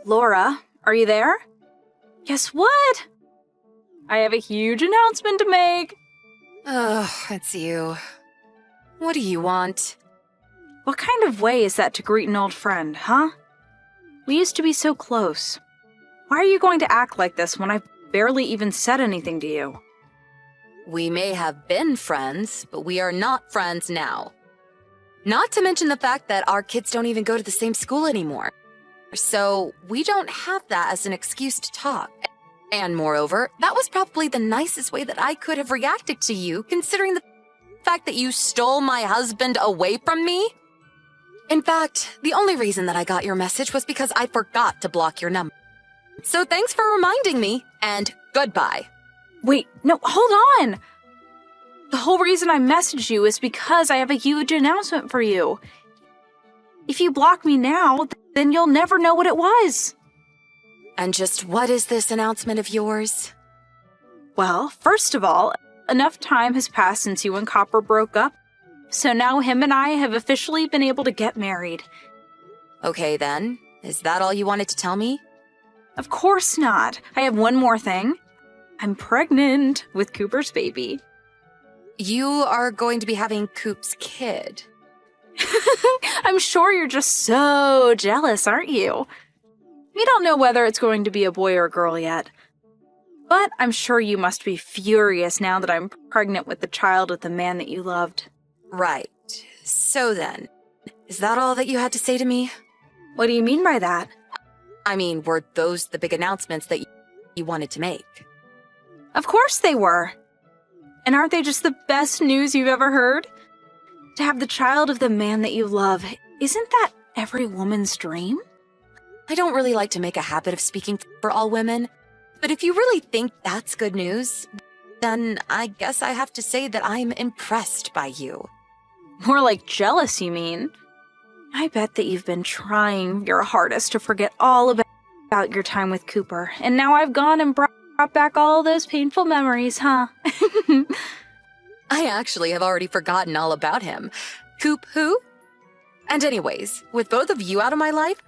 Laura, are you there? Guess what? I have a huge announcement to make. Oh, it's you. What do you want? What kind of way is that to greet an old friend, huh? We used to be so close. Why are you going to act like this when I've barely even said anything to you? We may have been friends, but we are not friends now. Not to mention the fact that our kids don't even go to the same school anymore. So we don't have that as an excuse to talk. And moreover, that was probably the nicest way that I could have reacted to you, considering the fact that you stole my husband away from me. In fact, the only reason that I got your message was because I forgot to block your number. So thanks for reminding me, and goodbye. Wait, no, hold on! The whole reason I messaged you is because I have a huge announcement for you. If you block me now, then you'll never know what it was. And just what is this announcement of yours? Well, first of all, enough time has passed since you and Copper broke up, so now him and I have officially been able to get married. Okay then, is that all you wanted to tell me? Of course not. I have one more thing. I'm pregnant with Cooper's baby. You are going to be having Coop's kid. I'm sure you're just so jealous, aren't you? We don't know whether it's going to be a boy or a girl yet. But I'm sure you must be furious now that I'm pregnant with the child of the man that you loved. Right. So then, is that all that you had to say to me? What do you mean by that? I mean, were those the big announcements that you wanted to make? Of course they were. And aren't they just the best news you've ever heard? To have the child of the man that you love, isn't that every woman's dream? I don't really like to make a habit of speaking for all women, but if you really think that's good news, then I guess I have to say that I'm impressed by you. More like jealous, you mean? I bet that you've been trying your hardest to forget all about your time with Cooper, and now I've gone and brought back all those painful memories, huh? I actually have already forgotten all about him. Coop who? And anyways, with both of you out of my life,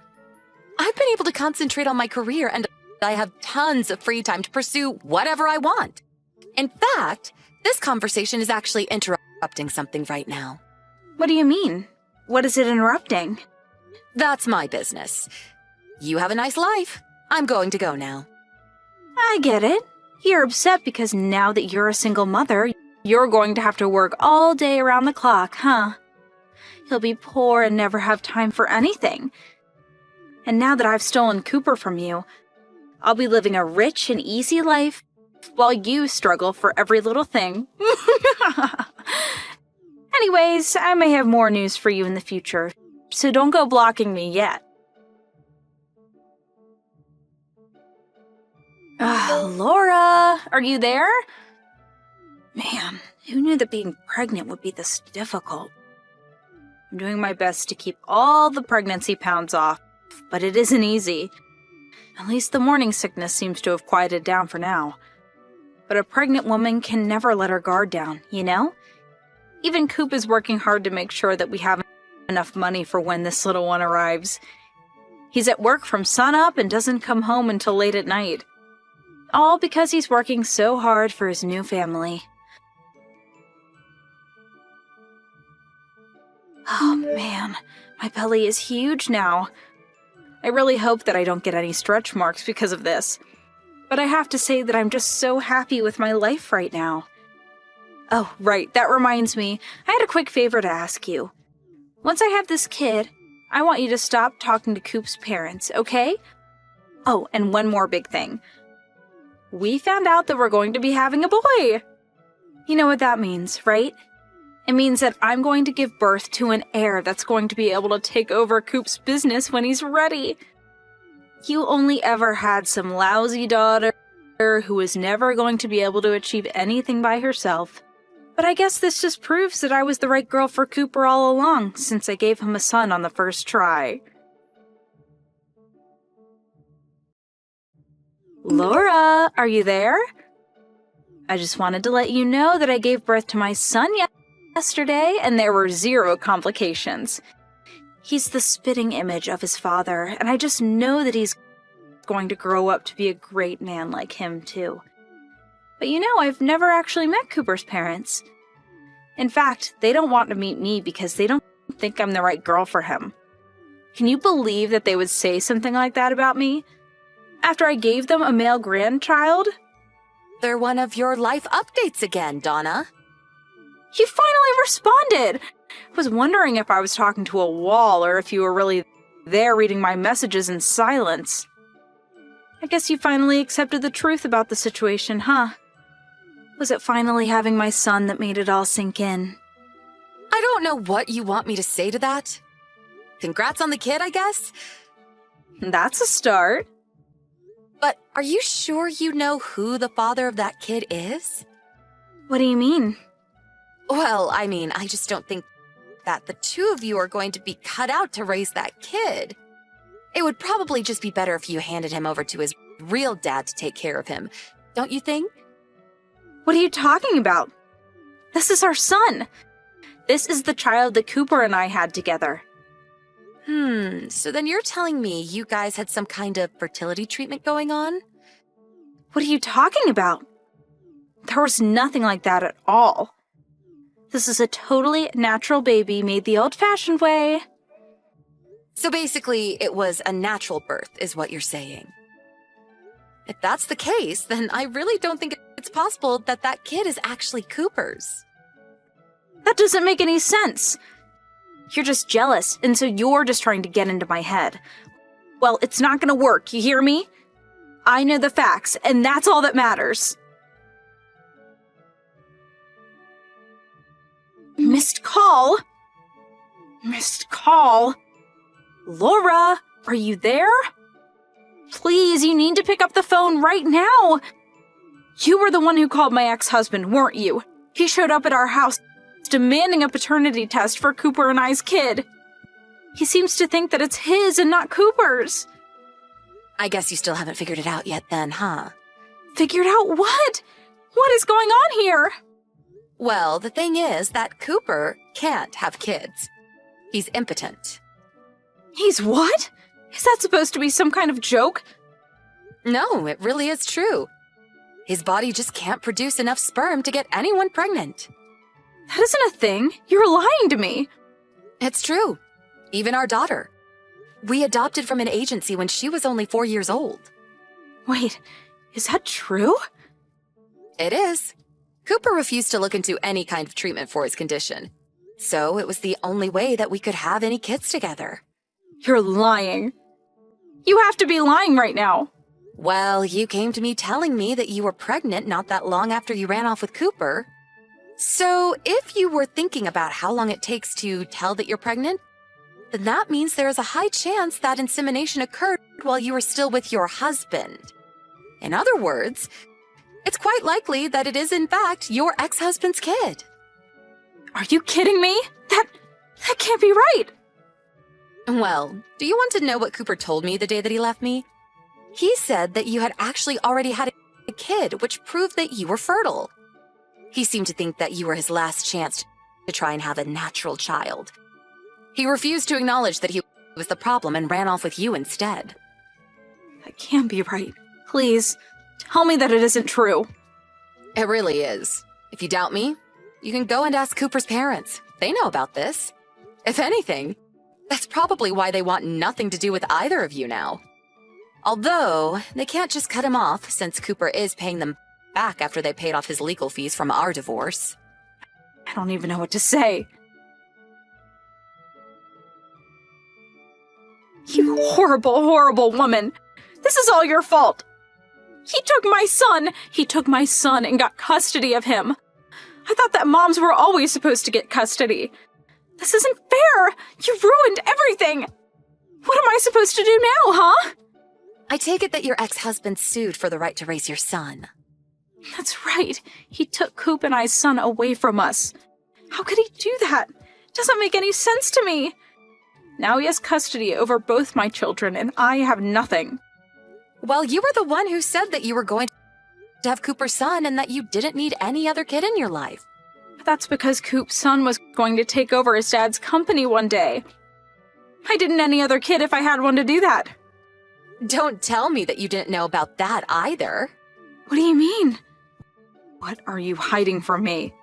I've been able to concentrate on my career and I have tons of free time to pursue whatever I want. In fact, this conversation is actually interrupting something right now. What do you mean? What is it interrupting? That's my business. You have a nice life. I'm going to go now. I get it. You're upset because now that you're a single mother, you're going to have to work all day around the clock, huh? You'll be poor and never have time for anything. And now that I've stolen Cooper from you, I'll be living a rich and easy life while you struggle for every little thing. Anyways, I may have more news for you in the future, so don't go blocking me yet. Laura, are you there? Man, who knew that being pregnant would be this difficult? I'm doing my best to keep all the pregnancy pounds off, but it isn't easy. At least the morning sickness seems to have quieted down for now. But a pregnant woman can never let her guard down, you know? Even Coop is working hard to make sure that we have enough money for when this little one arrives. He's at work from sunup and doesn't come home until late at night. All because he's working so hard for his new family. Oh man, my belly is huge now. I really hope that I don't get any stretch marks because of this. But I have to say that I'm just so happy with my life right now. Oh, right, that reminds me. I had a quick favor to ask you. Once I have this kid, I want you to stop talking to Coop's parents, okay? Oh, and one more big thing. We found out that we're going to be having a boy. You know what that means, right? It means that I'm going to give birth to an heir that's going to be able to take over Coop's business when he's ready. You only ever had some lousy daughter who was never going to be able to achieve anything by herself. But I guess this just proves that I was the right girl for Cooper all along, since I gave him a son on the first try. Laura, are you there? I just wanted to let you know that I gave birth to my son yesterday, and there were 0 complications. He's the spitting image of his father, and I just know that he's going to grow up to be a great man like him, too. But I've never actually met Cooper's parents. In fact, they don't want to meet me because they don't think I'm the right girl for him. Can you believe that they would say something like that about me? After I gave them a male grandchild? They're one of your life updates again, Donna. You finally responded! I was wondering if I was talking to a wall or if you were really there reading my messages in silence. I guess you finally accepted the truth about the situation, huh? Was it finally having my son that made it all sink in? I don't know what you want me to say to that. Congrats on the kid, I guess? That's a start. But are you sure you know who the father of that kid is? What do you mean? Well, I just don't think that the two of you are going to be cut out to raise that kid. It would probably just be better if you handed him over to his real dad to take care of him, don't you think? What are you talking about? This is our son. This is the child that Cooper and I had together. So then you're telling me you guys had some kind of fertility treatment going on? What are you talking about? There was nothing like that at all. This is a totally natural baby made the old-fashioned way. So basically, it was a natural birth, is what you're saying. If that's the case, then I really don't think it's possible that that kid is actually Cooper's. That doesn't make any sense. You're just jealous, and so you're just trying to get into my head. Well, it's not gonna work, you hear me? I know the facts, and that's all that matters. Missed call? Missed call? Laura, are you there? Please, you need to pick up the phone right now. You were the one who called my ex-husband, weren't you? He showed up at our house demanding a paternity test for Cooper and I's kid. He seems to think that it's his and not Cooper's. I guess you still haven't figured it out yet then, huh? Figured out what? What is going on here? Well, the thing is that Cooper can't have kids. He's impotent. He's what? Is that supposed to be some kind of joke? No, it really is true. His body just can't produce enough sperm to get anyone pregnant. That isn't a thing. You're lying to me. It's true. Even our daughter. We adopted from an agency when she was only 4 years old. Wait, is that true? It is. Cooper refused to look into any kind of treatment for his condition. So it was the only way that we could have any kids together. You're lying. You have to be lying right now. Well, you came to me telling me that you were pregnant not that long after you ran off with Cooper. So if you were thinking about how long it takes to tell that you're pregnant, then that means there is a high chance that insemination occurred while you were still with your husband. In other words, it's quite likely that it is in fact your ex-husband's kid. Are you kidding me? That can't be right. Well, do you want to know what Cooper told me the day that he left me? He said that you had actually already had a kid, which proved that you were fertile. He seemed to think that you were his last chance to try and have a natural child. He refused to acknowledge that he was the problem and ran off with you instead. That can't be right. Please, tell me that it isn't true. It really is. If you doubt me, you can go and ask Cooper's parents. They know about this. If anything, that's probably why they want nothing to do with either of you now. Although, they can't just cut him off since Cooper is paying them back after they paid off his legal fees from our divorce. I don't even know what to say. You horrible, horrible woman. This is all your fault. He took my son. He took my son and got custody of him. I thought that moms were always supposed to get custody. This isn't fair. You ruined everything. What am I supposed to do now, huh? I take it that your ex-husband sued for the right to raise your son. That's right. He took Coop and I's son away from us. How could he do that? It doesn't make any sense to me. Now he has custody over both my children, and I have nothing. Well, you were the one who said that you were going to have Cooper's son and that you didn't need any other kid in your life. That's because Coop's son was going to take over his dad's company one day. I didn't any other kid if I had one to do that. Don't tell me that you didn't know about that either. What do you mean? What are you hiding from me?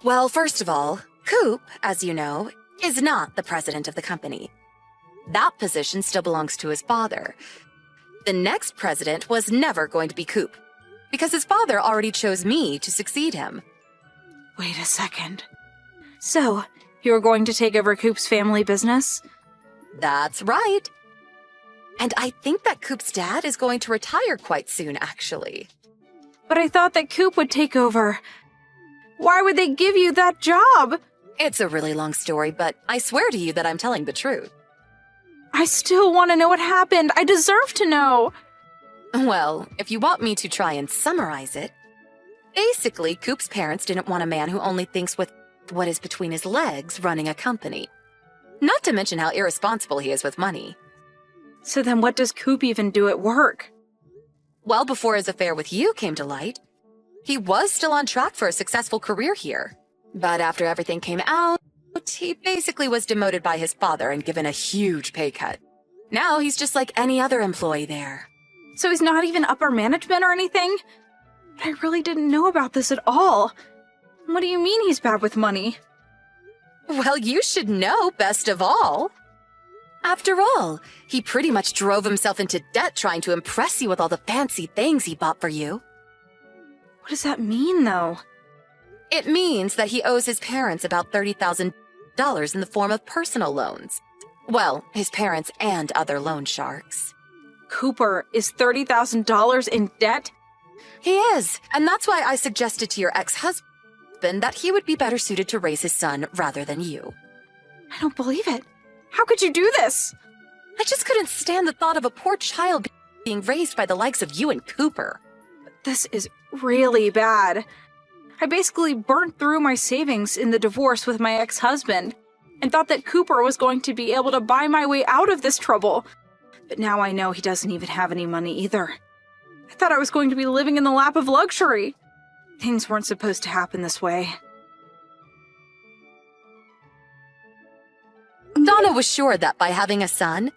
Well, first of all, Coop, as you know, is not the president of the company. That position still belongs to his father. The next president was never going to be Coop, because his father already chose me to succeed him. Wait a second. So, you're going to take over Coop's family business? That's right. And I think that Coop's dad is going to retire quite soon, actually. But I thought that Coop would take over. Why would they give you that job? It's a really long story, but I swear to you that I'm telling the truth. I still want to know what happened. I deserve to know. Well, if you want me to try and summarize it, basically, Coop's parents didn't want a man who only thinks with what is between his legs running a company. Not to mention how irresponsible he is with money. So then what does Coop even do at work? Well, before his affair with you came to light, he was still on track for a successful career here. But after everything came out, he basically was demoted by his father and given a huge pay cut. Now he's just like any other employee there. So he's not even upper management or anything? I really didn't know about this at all. What do you mean he's bad with money? Well, you should know best of all. After all, he pretty much drove himself into debt trying to impress you with all the fancy things he bought for you. What does that mean, though? It means that he owes his parents about $30,000 in the form of personal loans. Well, his parents and other loan sharks. Cooper is $30,000 in debt? He is, and that's why I suggested to your ex-husband that he would be better suited to raise his son rather than you. I don't believe it. How could you do this? I just couldn't stand the thought of a poor child being raised by the likes of you and Cooper. This is really bad. I basically burnt through my savings in the divorce with my ex-husband and thought that Cooper was going to be able to buy my way out of this trouble. But now I know he doesn't even have any money either. I thought I was going to be living in the lap of luxury. Things weren't supposed to happen this way. Donna was sure that by having a son,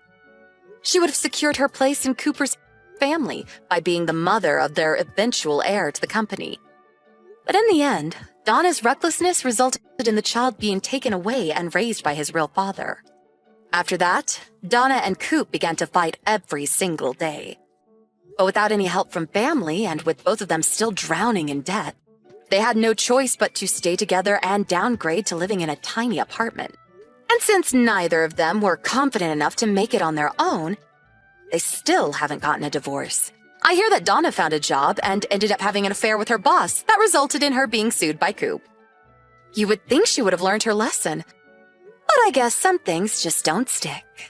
she would have secured her place in Cooper's family by being the mother of their eventual heir to the company. But in the end, Donna's recklessness resulted in the child being taken away and raised by his real father. After that, Donna and Coop began to fight every single day. But without any help from family and with both of them still drowning in debt, they had no choice but to stay together and downgrade to living in a tiny apartment. And since neither of them were confident enough to make it on their own, they still haven't gotten a divorce. I hear that Donna found a job and ended up having an affair with her boss that resulted in her being sued by Coop. You would think she would have learned her lesson, but I guess some things just don't stick.